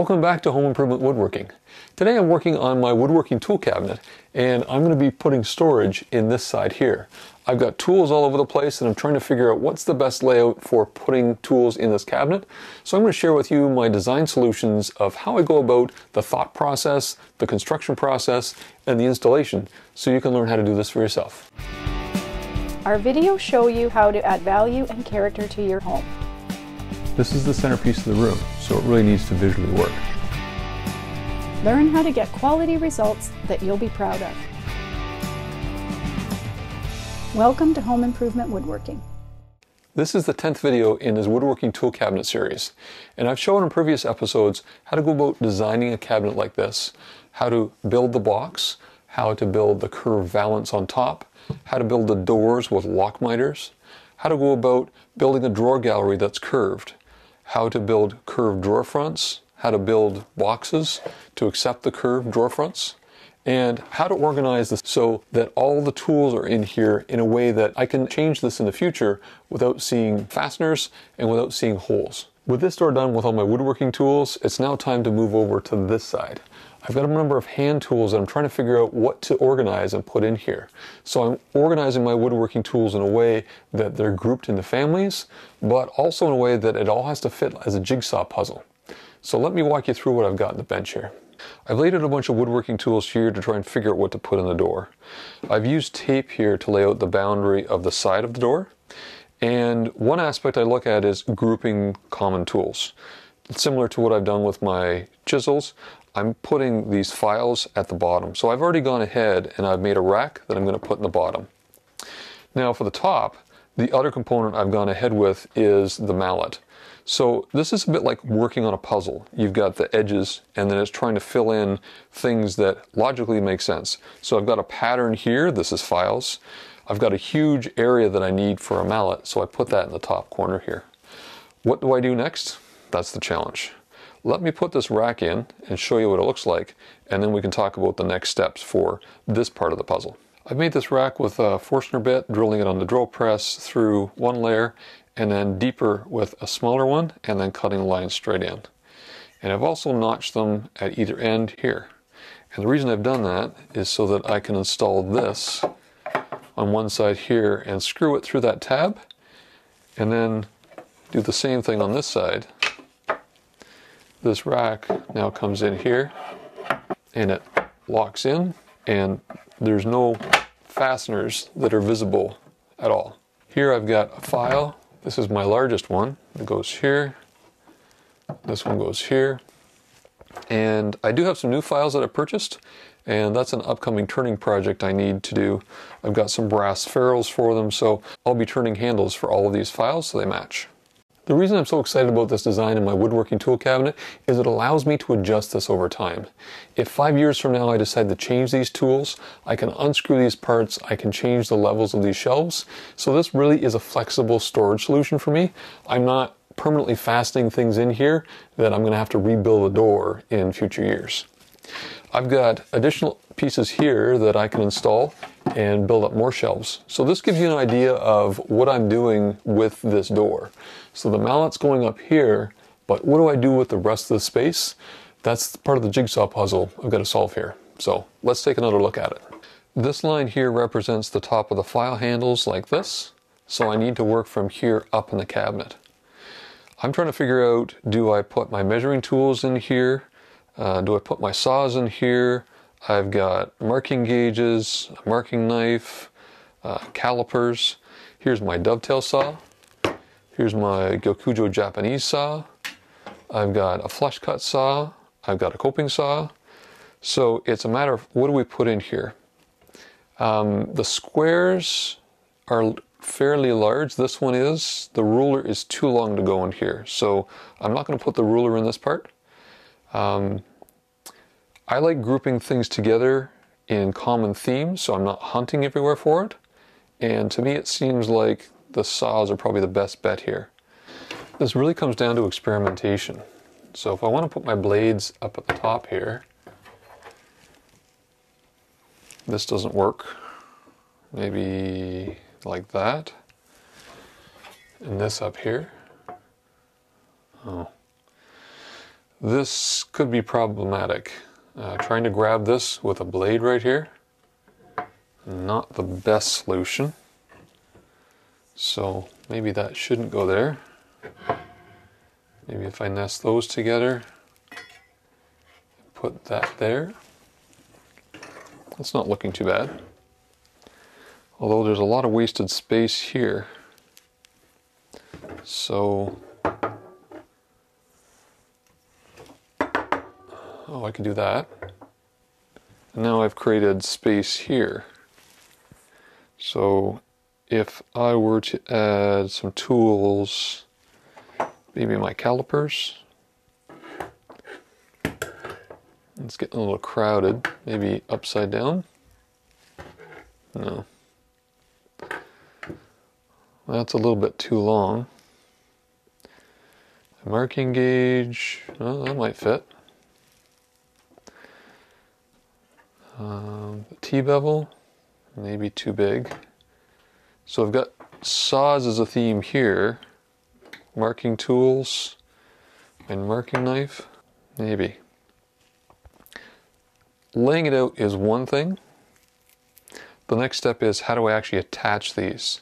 Welcome back to Home Improvement Woodworking. Today I'm working on my woodworking tool cabinet, and I'm going to be putting storage in this side here. I've got tools all over the place and I'm trying to figure out what's the best layout for putting tools in this cabinet. So I'm going to share with you my design solutions of how I go about the thought process, the construction process, and the installation, so you can learn how to do this for yourself. Our videos show you how to add value and character to your home. This is the centerpiece of the room, so it really needs to visually work. Learn how to get quality results that you'll be proud of. Welcome to Home Improvement Woodworking. This is the 10th video in this woodworking tool cabinet series, and I've shown in previous episodes how to go about designing a cabinet like this, how to build the box, how to build the curved valance on top, how to build the doors with lock miters, how to go about building a drawer gallery that's curved, how to build curved drawer fronts, how to build boxes to accept the curved drawer fronts, and how to organize this so that all the tools are in here in a way that I can change this in the future without seeing fasteners and without seeing holes. With this door done with all my woodworking tools, it's now time to move over to this side. I've got a number of hand tools and I'm trying to figure out what to organize and put in here. So I'm organizing my woodworking tools in a way that they're grouped into families, but also in a way that it all has to fit as a jigsaw puzzle. So let me walk you through what I've got in the bench here. I've laid out a bunch of woodworking tools here to try and figure out what to put in the door. I've used tape here to lay out the boundary of the side of the door. And one aspect I look at is grouping common tools. Similar to what I've done with my chisels, I'm putting these files at the bottom. So I've already gone ahead and I've made a rack that I'm going to put in the bottom. Now for the top, the other component I've gone ahead with is the mallet. So this is a bit like working on a puzzle. You've got the edges and then it's trying to fill in things that logically make sense. So I've got a pattern here, this is files. I've got a huge area that I need for a mallet, so I put that in the top corner here. What do I do next? That's the challenge. Let me put this rack in and show you what it looks like, and then we can talk about the next steps for this part of the puzzle. I've made this rack with a Forstner bit, drilling it on the drill press through one layer, and then deeper with a smaller one, and then cutting lines straight in. And I've also notched them at either end here. And the reason I've done that is so that I can install this on one side here and screw it through that tab, and then do the same thing on this side. This rack now comes in here and it locks in, and there's no fasteners that are visible at all. Here I've got a file. This is my largest one. It goes here. This one goes here. And I do have some new files that I purchased, and that's an upcoming turning project I need to do. I've got some brass ferrules for them, so I'll be turning handles for all of these files so they match. The reason I'm so excited about this design in my woodworking tool cabinet is it allows me to adjust this over time. If 5 years from now I decide to change these tools, I can unscrew these parts, I can change the levels of these shelves. So this really is a flexible storage solution for me. I'm not permanently fastening things in here that I'm going to have to rebuild the door in future years. I've got additional pieces here that I can install and build up more shelves. So this gives you an idea of what I'm doing with this door. So the mallet's going up here, but what do I do with the rest of the space? That's part of the jigsaw puzzle I've got to solve here. So let's take another look at it. This line here represents the top of the file handles like this. So I need to work from here up in the cabinet. I'm trying to figure out, do I put my measuring tools in here? Do I put my saws in here? I've got marking gauges, a marking knife, calipers. Here's my dovetail saw. Here's my Gyokujo Japanese saw. I've got a flush cut saw. I've got a coping saw. So it's a matter of what do we put in here. The squares are fairly large. This one is. The ruler is too long to go in here. So I'm not going to put the ruler in this part. I like grouping things together in common themes, so I'm not hunting everywhere for it. And to me it seems like the saws are probably the best bet here. This really comes down to experimentation. So if I want to put my blades up at the top here, this doesn't work. Maybe like that. And this up here. Oh. This could be problematic. Trying to grab this with a blade right here, not the best solution. So maybe that shouldn't go there. Maybe if I nest those together, put that there. That's not looking too bad. Although there's a lot of wasted space here. So, oh, I could do that. And now I've created space here. So if I were to add some tools, maybe my calipers. It's getting a little crowded. Maybe upside down? No. That's a little bit too long. A marking gauge, well, that might fit. The T-bevel, maybe too big. So I've got saws as a theme here. Marking tools and marking knife, maybe. Laying it out is one thing. The next step is, how do I actually attach these?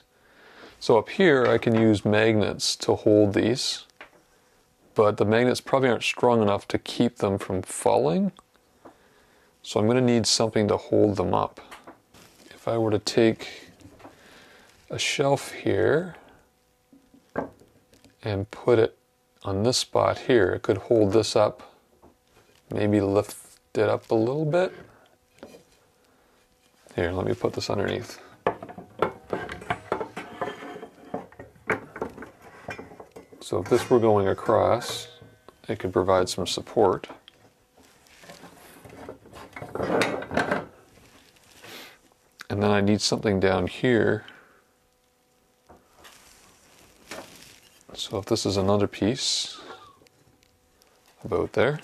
So up here I can use magnets to hold these, but the magnets probably aren't strong enough to keep them from falling. So I'm going to need something to hold them up. If I were to take a shelf here and put it on this spot here, it could hold this up, maybe lift it up a little bit. Here, let me put this underneath. So if this were going across, it could provide some support. And then I need something down here. So if this is another piece, about there.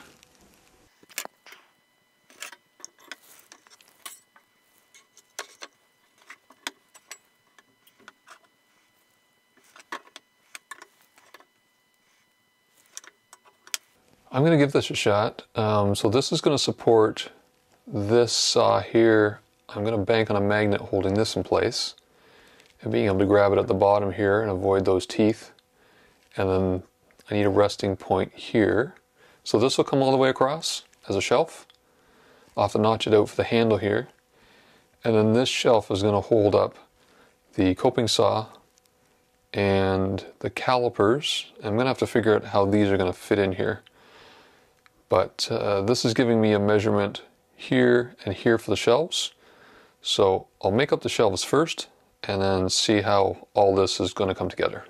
I'm going to give this a shot. So this is going to support this saw here. I'm going to bank on a magnet holding this in place and being able to grab it at the bottom here and avoid those teeth. And then I need a resting point here. So this will come all the way across as a shelf. I'll have to notch it out for the handle here. And then this shelf is going to hold up the coping saw and the calipers. I'm going to have to figure out how these are going to fit in here. But this is giving me a measurement here and here for the shelves. So I'll make up the shelves first and then see how all this is going to come together.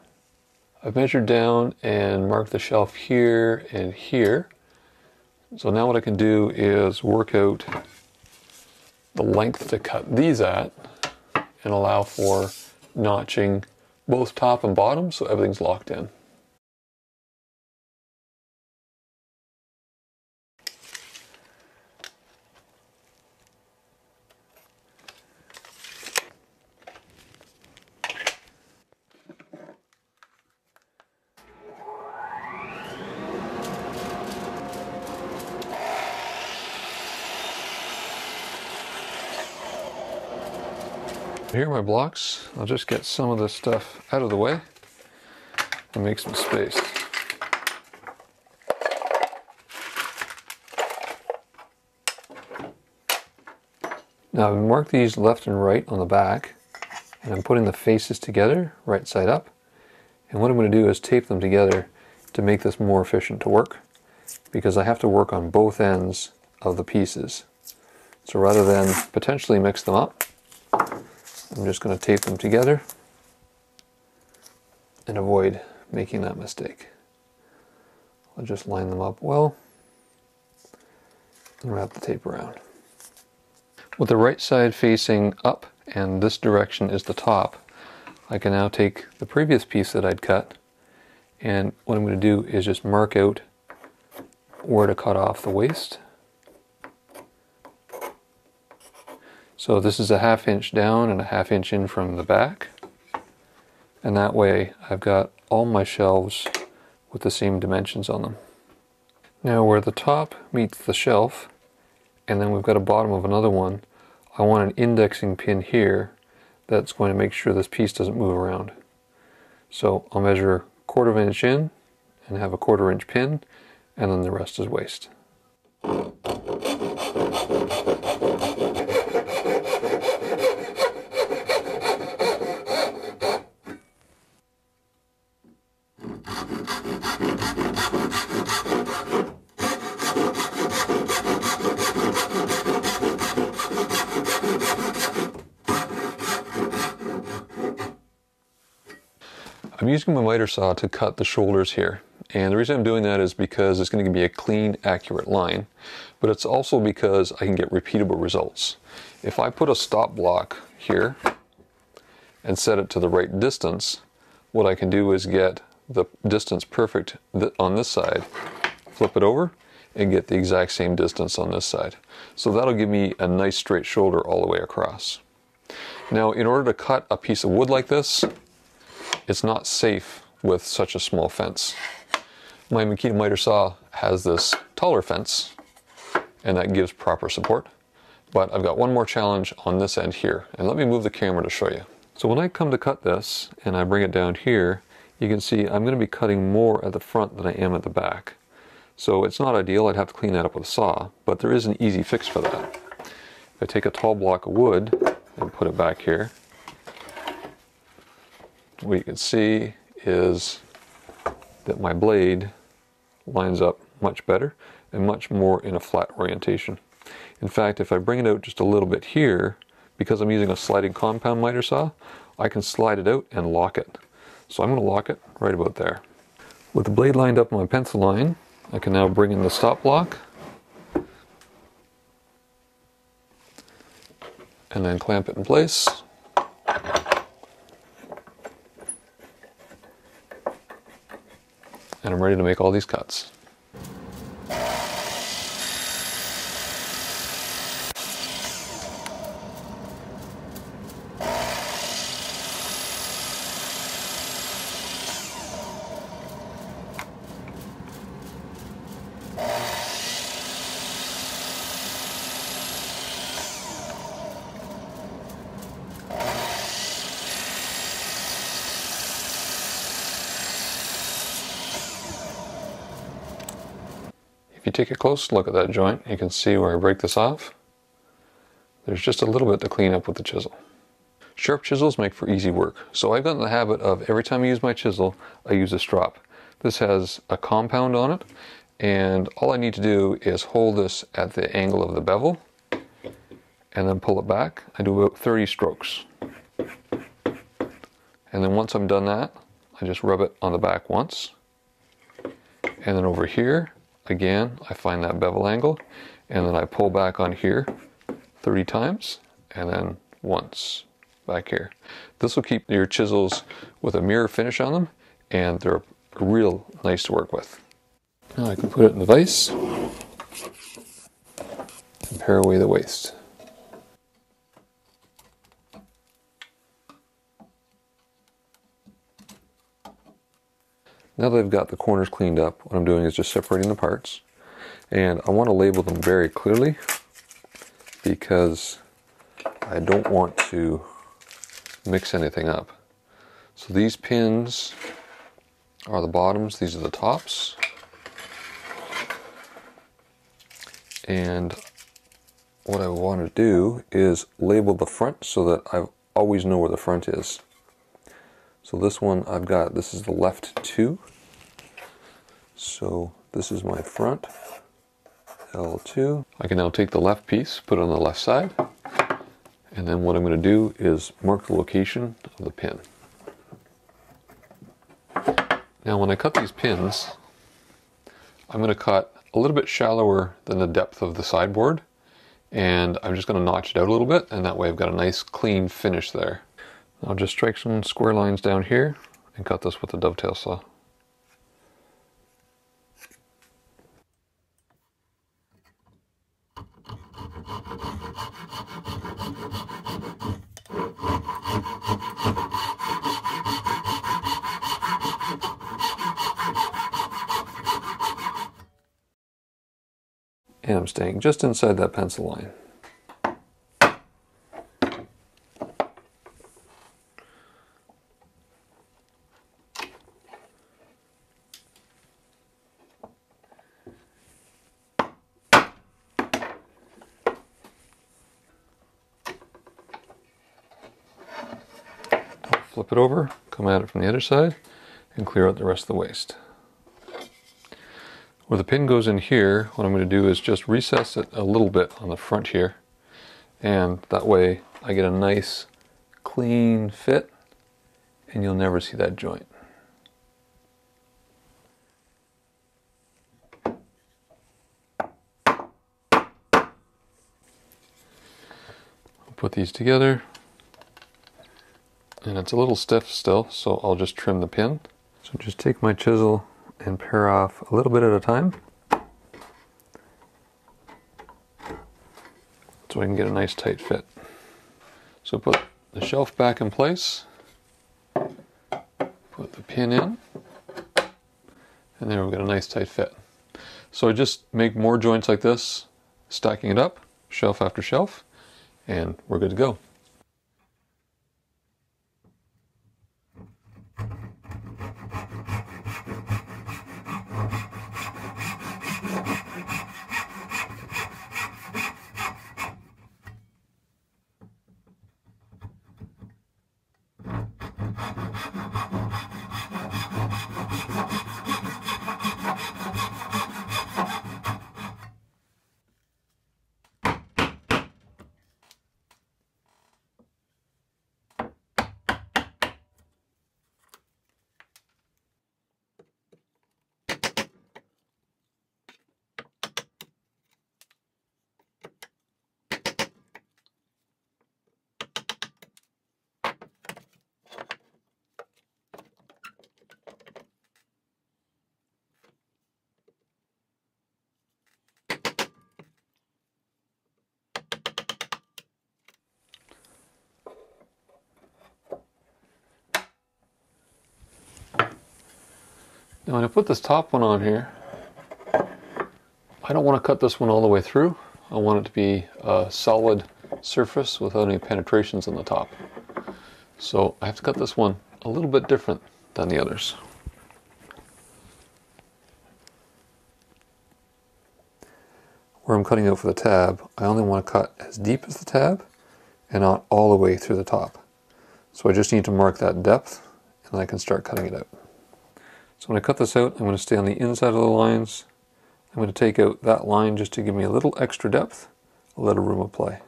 I've measured down and marked the shelf here and here. So now what I can do is work out the length to cut these at and allow for notching both top and bottom so everything's locked in. Here are my blocks. I'll just get some of this stuff out of the way and make some space. Now I've marked these left and right on the back, and I'm putting the faces together, right side up. And what I'm going to do is tape them together to make this more efficient to work, because I have to work on both ends of the pieces. So rather than potentially mix them up, I'm just going to tape them together and avoid making that mistake. I'll just line them up well and wrap the tape around. With the right side facing up and this direction is the top, I can now take the previous piece that I'd cut, and what I'm going to do is just mark out where to cut off the waist. So this is a 1/2 inch down and a 1/2 inch in from the back. And that way I've got all my shelves with the same dimensions on them. Now where the top meets the shelf, and then we've got a bottom of another one, I want an indexing pin here that's going to make sure this piece doesn't move around. So I'll measure 1/4 inch in and have a 1/4 inch pin, and then the rest is waste. I'm using my miter saw to cut the shoulders here, and the reason I'm doing that is because it's going to be a clean, accurate line, but it's also because I can get repeatable results. If I put a stop block here and set it to the right distance, what I can do is get the distance perfect on this side, flip it over, and get the exact same distance on this side. So that'll give me a nice straight shoulder all the way across. Now, in order to cut a piece of wood like this, it's not safe with such a small fence. My Makita miter saw has this taller fence, and that gives proper support. But I've got one more challenge on this end here, and let me move the camera to show you. So when I come to cut this, and I bring it down here, you can see I'm going to be cutting more at the front than I am at the back. So it's not ideal, I'd have to clean that up with a saw, but there is an easy fix for that. If I take a tall block of wood and put it back here, what you can see is that my blade lines up much better and much more in a flat orientation. In fact, if I bring it out just a little bit here, because I'm using a sliding compound miter saw, I can slide it out and lock it. So I'm going to lock it right about there. With the blade lined up on my pencil line, I can now bring in the stop block and then clamp it in place. And I'm ready to make all these cuts. If you take a close look at that joint, you can see where I break this off. There's just a little bit to clean up with the chisel. Sharp chisels make for easy work, so I've gotten the habit of every time I use my chisel, I use a strop. This has a compound on it, and all I need to do is hold this at the angle of the bevel, and then pull it back. I do about 30 strokes. And then once I'm done that, I just rub it on the back once. And then over here, again, I find that bevel angle, and then I pull back on here 30 times, and then once back here. This will keep your chisels with a mirror finish on them, and they're real nice to work with. Now I can put it in the vise and pare away the waste. Now that I've got the corners cleaned up, what I'm doing is just separating the parts. And I want to label them very clearly because I don't want to mix anything up. So these pins are the bottoms, these are the tops. And what I want to do is label the front so that I always know where the front is. So this one I've got, this is the left 2. So this is my front, L2. I can now take the left piece, put it on the left side, and then what I'm going to do is mark the location of the pin. Now when I cut these pins, I'm going to cut a little bit shallower than the depth of the sideboard, and I'm just going to notch it out a little bit, and that way I've got a nice clean finish there. I'll just strike some square lines down here and cut this with a dovetail saw. And I'm staying just inside that pencil line. Flip it over, come at it from the other side, and clear out the rest of the waste. Where the pin goes in here, what I'm going to do is just recess it a little bit on the front here, and that way I get a nice clean fit and you'll never see that joint. I'll put these together, and it's a little stiff still, so I'll just trim the pin. So just take my chisel and pare off a little bit at a time so I can get a nice tight fit. So put the shelf back in place, put the pin in, and there we've got a nice tight fit. So I just make more joints like this, stacking it up, shelf after shelf, and we're good to go. Now when I put this top one on here, I don't want to cut this one all the way through. I want it to be a solid surface without any penetrations in the top. So I have to cut this one a little bit different than the others. Where I'm cutting out for the tab, I only want to cut as deep as the tab and not all the way through the top. So I just need to mark that depth and then I can start cutting it out. So when I cut this out, I'm going to stay on the inside of the lines. I'm going to take out that line just to give me a little extra depth, a little room of play.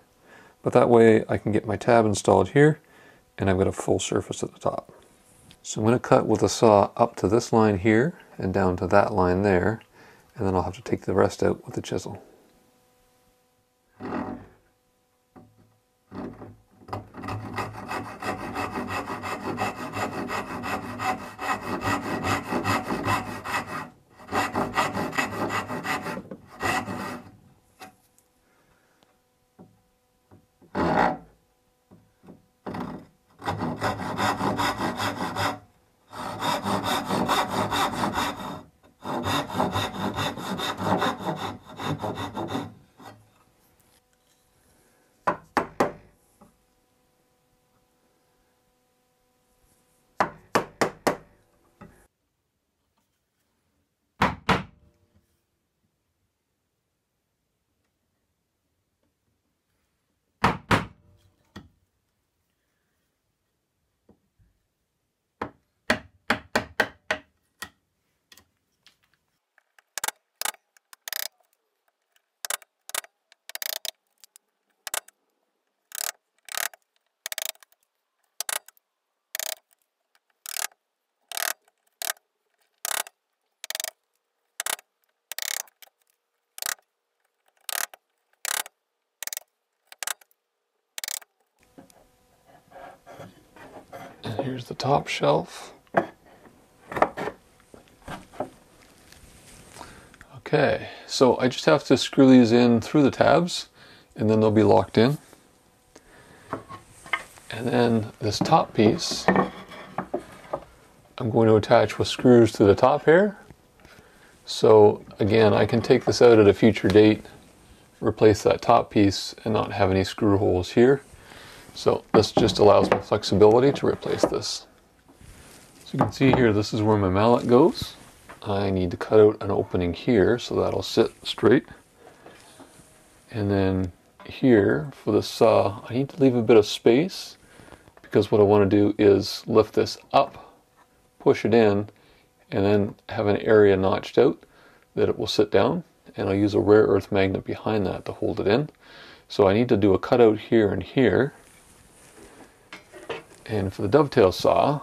But that way I can get my tab installed here and I've got a full surface at the top. So I'm going to cut with a saw up to this line here and down to that line there, and then I'll have to take the rest out with the chisel. And here's the top shelf. Okay, so I just have to screw these in through the tabs and then they'll be locked in. And then this top piece I'm going to attach with screws to the top here. So again, I can take this out at a future date replace that top piece and not have any screw holes here. So this just allows me flexibility to replace this. So you can see here, this is where my mallet goes. I need to cut out an opening here so that'll sit straight. And then here for the saw, I need to leave a bit of space because what I want to do is lift this up, push it in, and then have an area notched out that it will sit down. And I'll use a rare earth magnet behind that to hold it in. So I need to do a cutout here and here. And for the dovetail saw,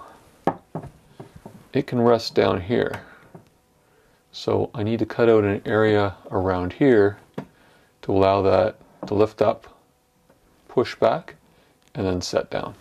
it can rest down here. So I need to cut out an area around here to allow that to lift up, push back, and then set down.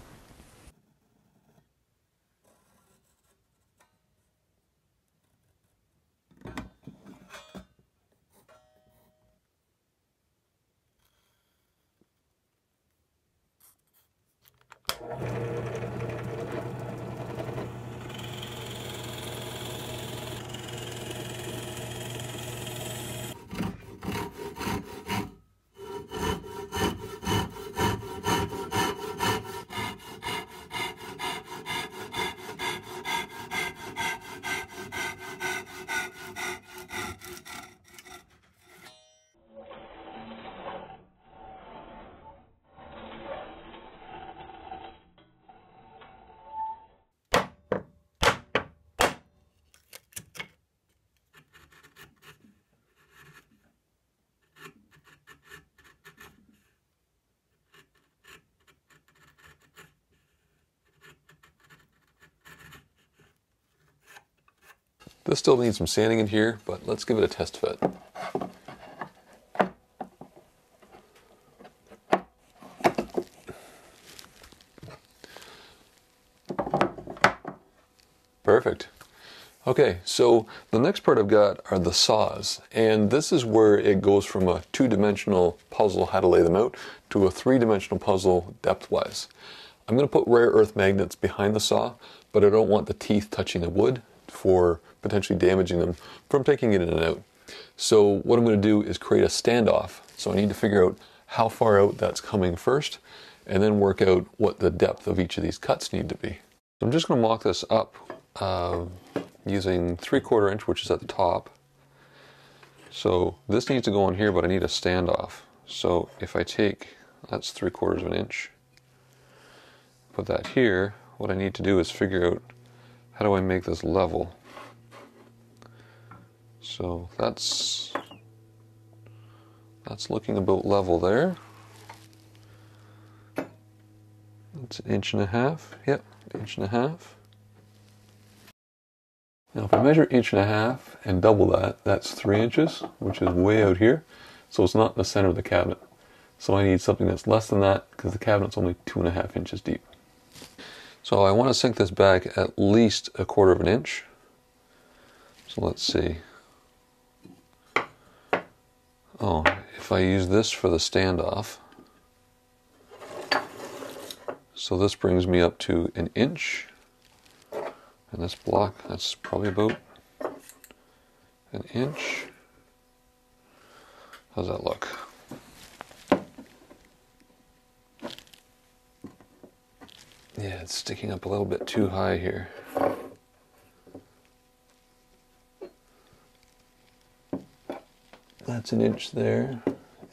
This still needs some sanding in here, but let's give it a test fit. Perfect. Okay, so the next part I've got are the saws, and this is where it goes from a two-dimensional puzzle, how to lay them out, to a three-dimensional puzzle depth-wise. I'm going to put rare earth magnets behind the saw, but I don't want the teeth touching the wood for potentially damaging them from taking it in and out. So what I'm going to do is create a standoff. So I need to figure out how far out that's coming first, and then work out what the depth of each of these cuts need to be. So I'm just going to mock this up using 3/4 inch, which is at the top. So this needs to go on here, but I need a standoff. So if I take, that's 3/4 inch, put that here, what I need to do is figure out how do I make this level. So that's looking about level there. That's 1.5 inches. Yep, 1.5 inches. Now if I measure 1.5 inches and double that, that's 3 inches, which is way out here. So it's not in the center of the cabinet. So I need something that's less than that because the cabinet's only 2.5 inches deep. So I want to sink this back at least 1/4 inch. So let's see. Oh, if I use this for the standoff, so this brings me up to 1 inch. And this block, that's probably about 1 inch. How's that look? Yeah, it's sticking up a little bit too high here. That's 1 inch there,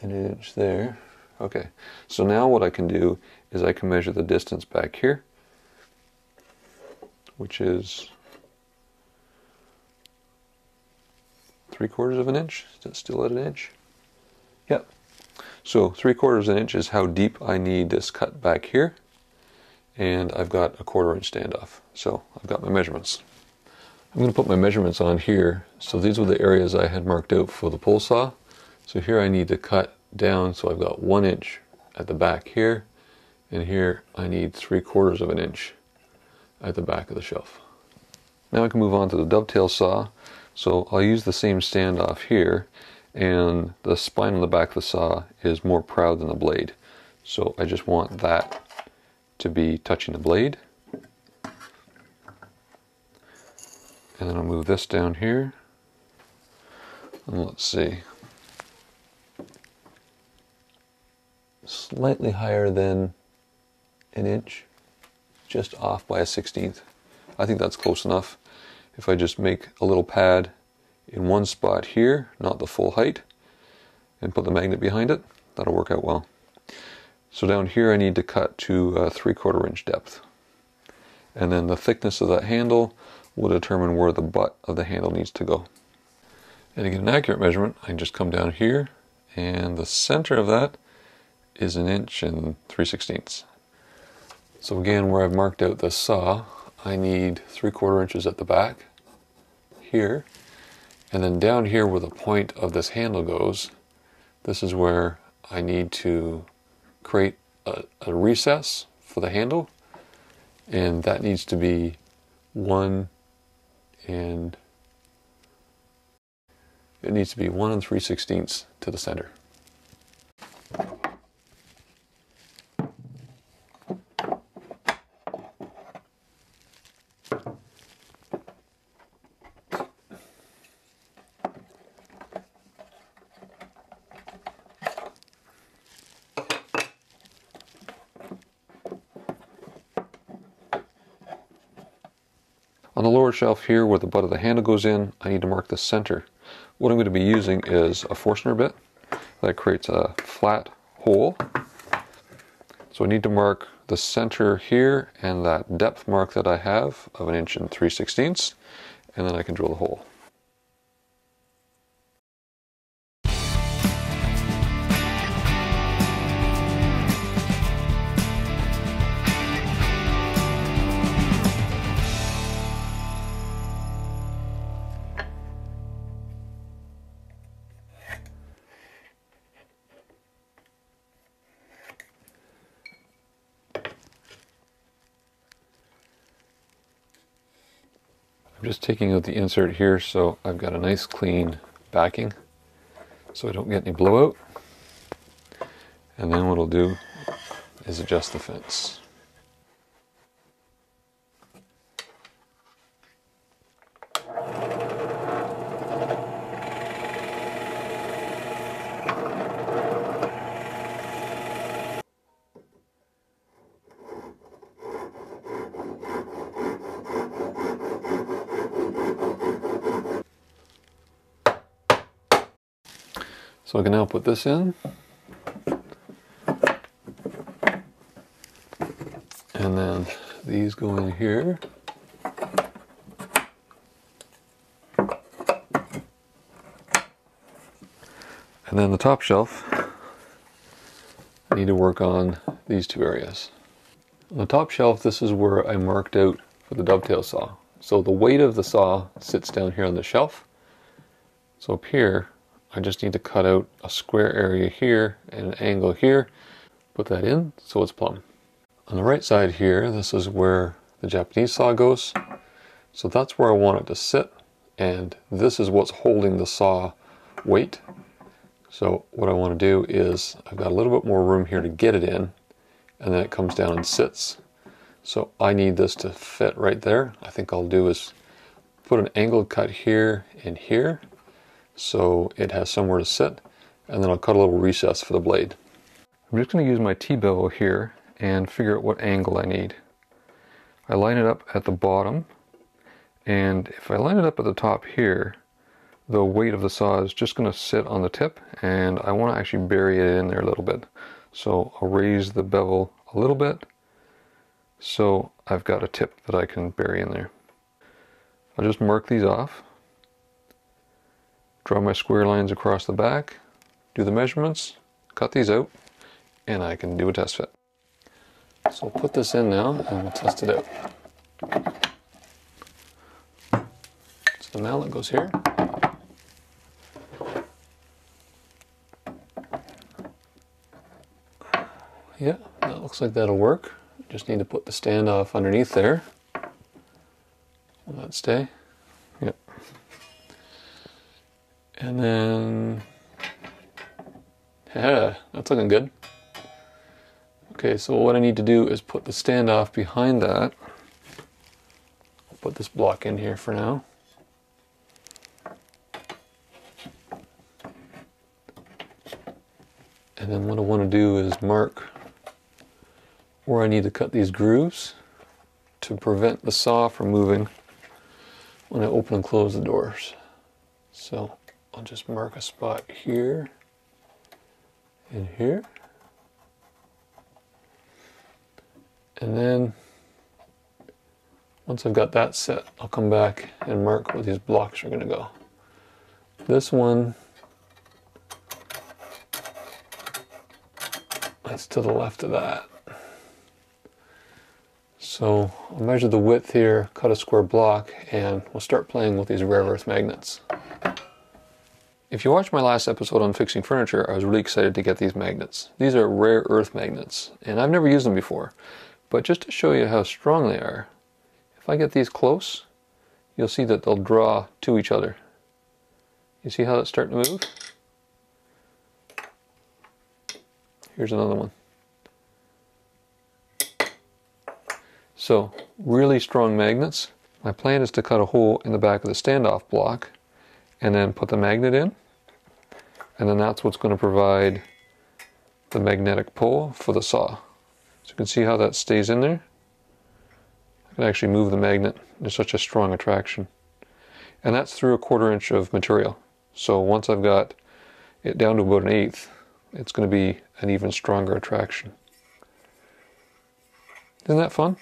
and 1 inch there. Okay, so now what I can do is I can measure the distance back here, which is 3/4 inch. Is that still at 1 inch? Yep. So 3/4 inch is how deep I need this cut back here. And I've got 1/4 inch standoff. So I've got my measurements. I'm going to put my measurements on here. So these were the areas I had marked out for the pole saw. So here I need to cut down, so I've got 1 inch at the back here, and here I need 3/4 inch at the back of the shelf. Now I can move on to the dovetail saw. So I'll use the same standoff here, and the spine on the back of the saw is more proud than the blade. So I just want that to be touching the blade. And then I'll move this down here. And let's see. slightly higher than an inch, just off by a 1/16. I think that's close enough. If I just make a little pad in one spot here, not the full height, and put the magnet behind it, that'll work out well. So down here I need to cut to 3/4 inch depth. And then the thickness of that handle will determine where the butt of the handle needs to go. And to get an accurate measurement, I can just come down here, and the center of that is 1 inch and 3/16. So again, where I've marked out the saw, I need 3/4 inches at the back, here, and then down here where the point of this handle goes, this is where I need to create a recess for the handle, and that needs to be 1 3/16 to the center. On the lower shelf here where the butt of the handle goes in, I need to mark the center. What I'm going to be using is a Forstner bit that creates a flat hole. So I need to mark the center here and that depth mark that I have of 1 inch and 3/16, and then I can drill the hole. I'm just taking out the insert here so I've got a nice clean backing so I don't get any blowout. And then what I'll do is adjust the fence. So I can now put this in, and then these go in here. And then the top shelf, I need to work on these two areas. On the top shelf, this is where I marked out for the dovetail saw. So the weight of the saw sits down here on the shelf. So up here, I just need to cut out a square area here and an angle here, put that in so it's plumb. On the right side here, this is where the Japanese saw goes. So that's where I want it to sit, and this is what's holding the saw weight. So what I want to do is, I've got a little bit more room here to get it in, and then it comes down and sits. So I need this to fit right there. I think I'll do is put an angled cut here and here, so it has somewhere to sit, and then I'll cut a little recess for the blade. I'm just going to use my T-bevel here and figure out what angle I need. I line it up at the bottom, and if I line it up at the top here, the weight of the saw is just going to sit on the tip, and I want to actually bury it in there a little bit. So I'll raise the bevel a little bit, so I've got a tip that I can bury in there. I'll just mark these off. Draw my square lines across the back, do the measurements, cut these out, and I can do a test fit. So I'll put this in now and we'll test it out. So the mallet goes here. Yeah, that looks like that'll work. Just need to put the standoff underneath there. Will that stay? Yep. And then, yeah, that's looking good. Okay, so what I need to do is put the standoff behind that. I'll put this block in here for now. And then what I want to do is mark where I need to cut these grooves to prevent the saw from moving when I open and close the doors. So I'll just mark a spot here and here. And then once I've got that set, I'll come back and mark where these blocks are going to go. This one, that's to the left of that. So I'll measure the width here, cut a square block, and we'll start playing with these rare earth magnets. If you watched my last episode on fixing furniture, I was really excited to get these magnets. These are rare earth magnets, and I've never used them before. But just to show you how strong they are, if I get these close, you'll see that they'll draw to each other. You see how that's starting to move? Here's another one. So, really strong magnets. My plan is to cut a hole in the back of the standoff block and then put the magnet in. And then that's what's going to provide the magnetic pull for the saw. So you can see how that stays in there. I can actually move the magnet. There's such a strong attraction. And that's through 1/4 inch of material. So once I've got it down to about 1/8, it's going to be an even stronger attraction. Isn't that fun?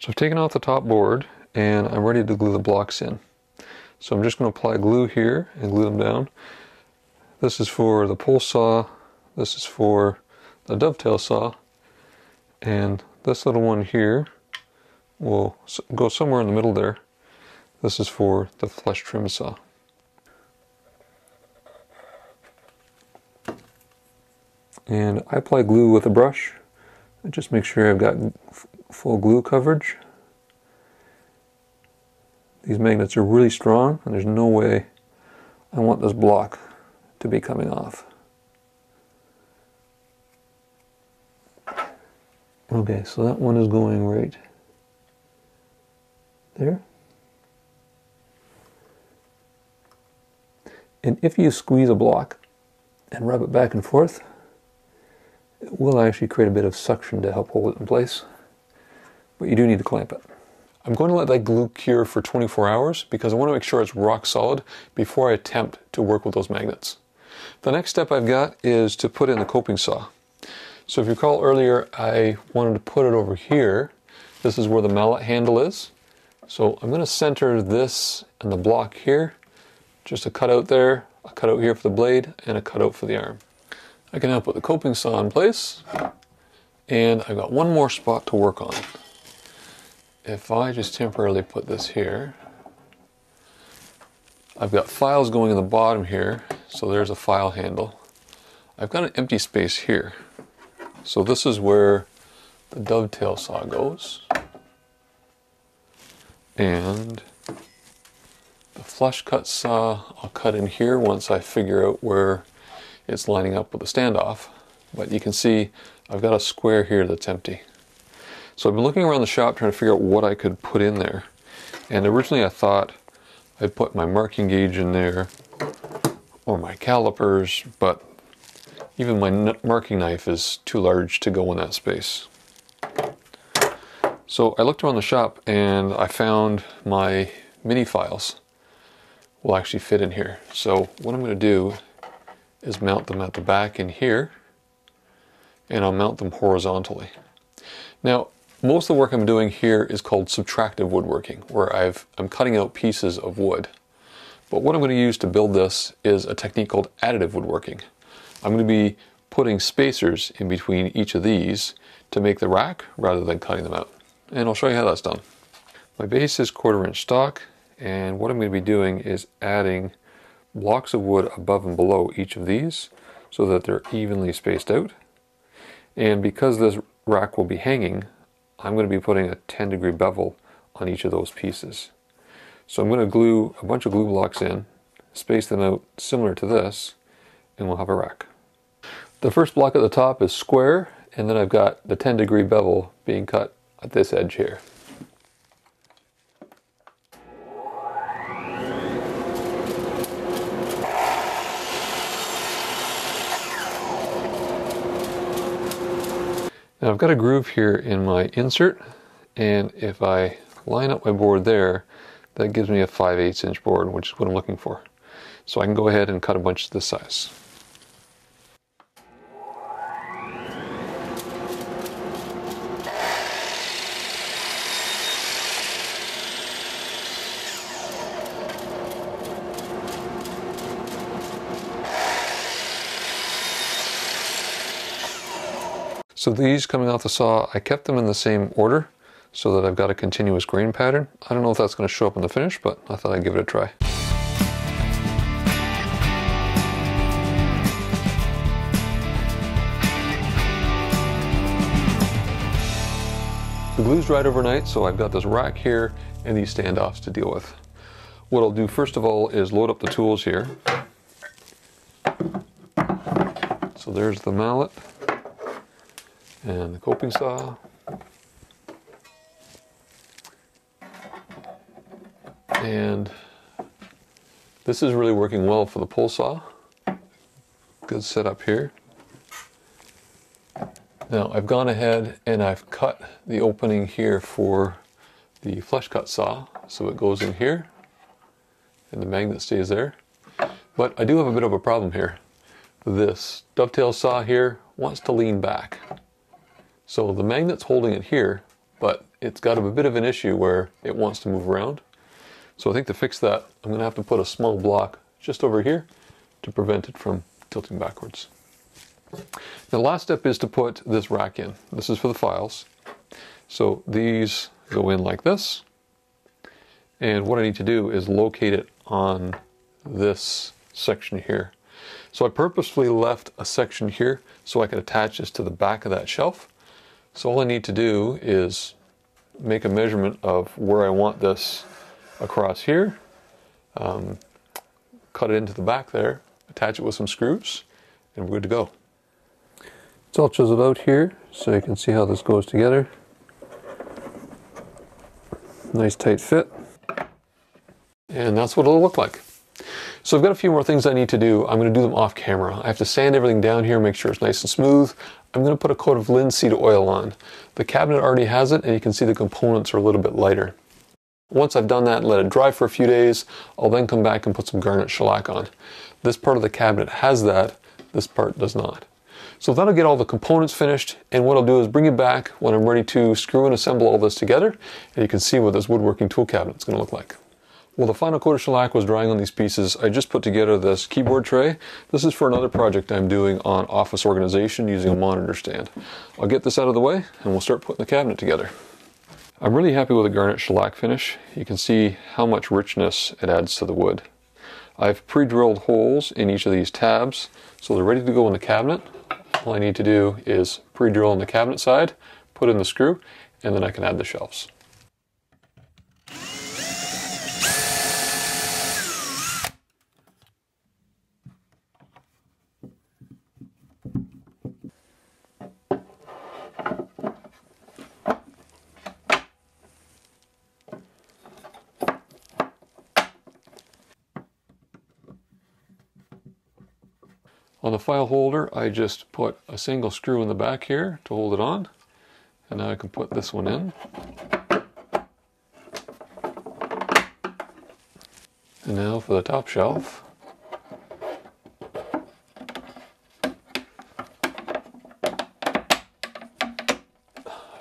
So I've taken off the top board and I'm ready to glue the blocks in. So I'm just going to apply glue here and glue them down. This is for the pole saw, this is for the dovetail saw, and this little one here will go somewhere in the middle there. This is for the flush trim saw. And I apply glue with a brush. I just make sure I've got full glue coverage. These magnets are really strong and there's no way I want this block to be coming off. Okay, so that one is going right there. And if you squeeze a block and rub it back and forth, it will actually create a bit of suction to help hold it in place. But you do need to clamp it. I'm going to let that glue cure for 24 hours because I want to make sure it's rock solid before I attempt to work with those magnets. The next step I've got is to put in the coping saw. So if you recall earlier, I wanted to put it over here. This is where the mallet handle is. So I'm going to center this and the block here. Just a cutout there, a cutout here for the blade, and a cutout for the arm. I can now put the coping saw in place, and I've got one more spot to work on. If I just temporarily put this here, I've got files going in the bottom here, so there's a file handle. I've got an empty space here. So this is where the dovetail saw goes. And the flush cut saw I'll cut in here once I figure out where it's lining up with the standoff. But you can see I've got a square here that's empty. So I've been looking around the shop trying to figure out what I could put in there. And originally I thought I'd put my marking gauge in there or my calipers, but even my marking knife is too large to go in that space. So I looked around the shop and I found my mini files will actually fit in here. So what I'm going to do is mount them at the back in here, and I'll mount them horizontally. Now, most of the work I'm doing here is called subtractive woodworking, where I'm cutting out pieces of wood. But what I'm going to use to build this is a technique called additive woodworking. I'm going to be putting spacers in between each of these to make the rack rather than cutting them out. And I'll show you how that's done. My base is 1/4 inch stock, and what I'm going to be doing is adding blocks of wood above and below each of these so that they're evenly spaced out. And because this rack will be hanging, I'm going to be putting a 10-degree bevel on each of those pieces. So I'm going to glue a bunch of glue blocks in, space them out similar to this, and we'll have a rack. The first block at the top is square, And then I've got the 10-degree bevel being cut at this edge here. Now I've got a groove here in my insert, and if I line up my board there, that gives me a 5/8 inch board, which is what I'm looking for. So I can go ahead and cut a bunch this size. So these coming off the saw, I kept them in the same order so that I've got a continuous grain pattern. I don't know if that's going to show up in the finish, but I thought I'd give it a try. The glue's dried overnight, so I've got this rack here and these standoffs to deal with. What I'll do first of all is load up the tools here. So there's the mallet and the coping saw. And this is really working well for the pole saw. Good setup here. Now I've gone ahead and I've cut the opening here for the flush cut saw, so it goes in here and the magnet stays there. But I do have a bit of a problem here. This dovetail saw here wants to lean back. So the magnet's holding it here, but it's got a bit of an issue where it wants to move around. So I think to fix that, I'm going to have to put a small block just over here to prevent it from tilting backwards. Now the last step is to put this rack in. This is for the files. So these go in like this. And what I need to do is locate it on this section here. So I purposefully left a section here so I could attach this to the back of that shelf. So all I need to do is make a measurement of where I want this across here, cut it into the back there, attach it with some screws, and we're good to go. It's all chiseled out here so you can see how this goes together. Nice tight fit. And that's what it'll look like. So I've got a few more things I need to do. I'm going to do them off camera. I have to sand everything down here, make sure it's nice and smooth. I'm going to put a coat of linseed oil on. The cabinet already has it, and you can see the components are a little bit lighter. Once I've done that and let it dry for a few days, I'll then come back and put some garnet shellac on. This part of the cabinet has that, this part does not. So that'll get all the components finished, and what I'll do is bring it back when I'm ready to screw and assemble all this together, and you can see what this woodworking tool cabinet is going to look like. While the final coat of shellac was drying on these pieces, I just put together this keyboard tray. This is for another project I'm doing on office organization using a monitor stand. I'll get this out of the way and we'll start putting the cabinet together. I'm really happy with the garnet shellac finish. You can see how much richness it adds to the wood. I've pre-drilled holes in each of these tabs so they're ready to go in the cabinet. All I need to do is pre-drill on the cabinet side, put in the screw, and then I can add the shelves. On the file holder, I just put a single screw in the back here to hold it on, and now I can put this one in. And now for the top shelf.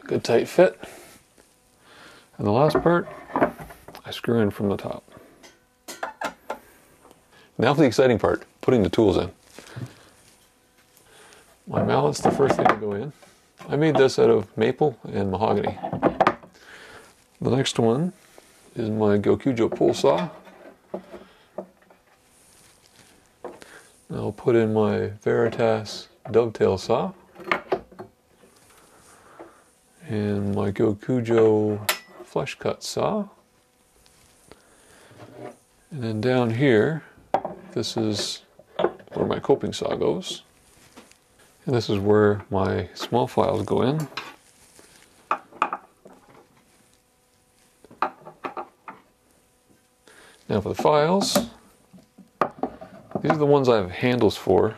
Good tight fit. And the last part, I screw in from the top. Now for the exciting part, putting the tools in. My mallet's the first thing to go in. I made this out of maple and mahogany. The next one is my Gokujo pole saw. I'll put in my Veritas dovetail saw and my Gokujo flush cut saw. And then down here, this is where my coping saw goes. And this is where my small files go in. Now for the files, these are the ones I have handles for.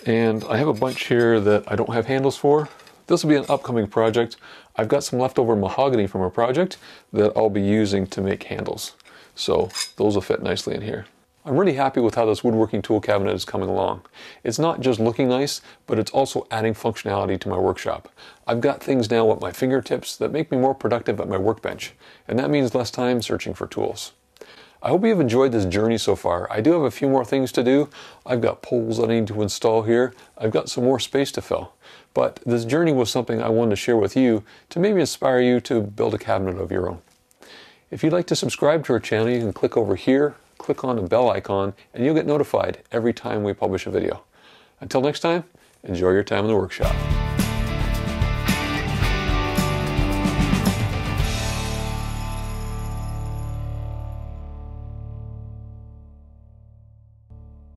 And I have a bunch here that I don't have handles for. This will be an upcoming project. I've got some leftover mahogany from a project that I'll be using to make handles. So those will fit nicely in here. I'm really happy with how this woodworking tool cabinet is coming along. It's not just looking nice, but it's also adding functionality to my workshop. I've got things now at my fingertips that make me more productive at my workbench, and that means less time searching for tools. I hope you've enjoyed this journey so far. I do have a few more things to do. I've got poles that I need to install here. I've got some more space to fill. But this journey was something I wanted to share with you to maybe inspire you to build a cabinet of your own. If you'd like to subscribe to our channel, you can click over here, click on the bell icon, and you'll get notified every time we publish a video. Until next time, enjoy your time in the workshop.